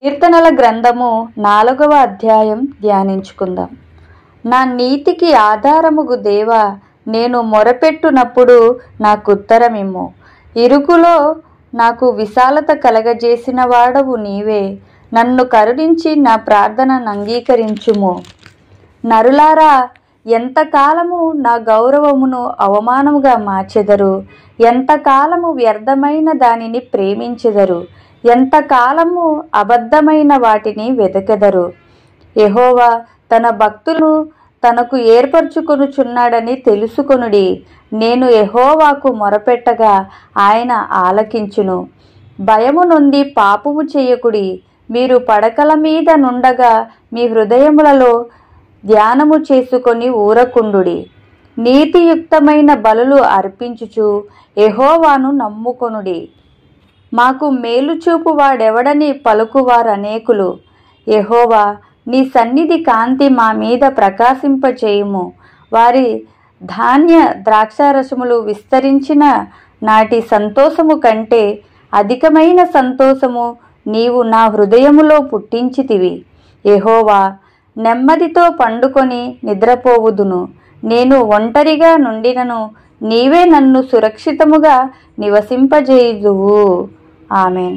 కీర్తనల గ్రంథము 4వ అధ్యాయం ధ్యానించుకుందాం. నా నీతికి ఆధారముగు దేవా, నేను మొరపెట్టునప్పుడు నాకుత్తరమిమ్ము. ఇరుకులో నాకు విశాలత కలగజేసిన వాడవు నీవే. నన్ను కరుణించి నా ప్రార్థనను అంగీకరించుము. నరులారా, ఎంతకాలము నా గౌరవమును అవమానముగా మార్చెదరు? ఎంతకాలము వ్యర్థమైన దానిని ప్రేమించెదరు? ఎంతకాలము అబద్ధమైన వాటిని వెదకెదరు? యెహోవా తన భక్తులను తనకు ఏర్పరచుకొనుచున్నాడని తెలుసుకొనుడి. నేను యెహోవాకు మొరపెట్టగా ఆయన ఆలకించును. భయము నొంది పాపము చేయకుడి. మీరు పడకల మీద నుండగా మీ హృదయములలో ధ్యానము చేసుకొని ఊరకుండుడి. నీతియుక్తమైన బలులు అర్పించుచు యెహోవాను నమ్ముకొనుడి. మాకు మేలు చూపు వాడెవడని పలుకువారు అనేకులు. యెహోవా, నీ సన్నిధి కాంతి మా మీద ప్రకాశింపచేయుము. వారి ధాన్య ద్రాక్షారసములు విస్తరించిన నాటి సంతోషము కంటే అధికమైన సంతోషము నీవు నా హృదయములో పుట్టించితివి. యెహోవా, నెమ్మదితో పండుకొని నిద్రపోవుదును. నేను ఒంటరిగా నుండినను నీవే నన్ను సురక్షితముగా నివసింపజేయుదువు. ఆమెన్.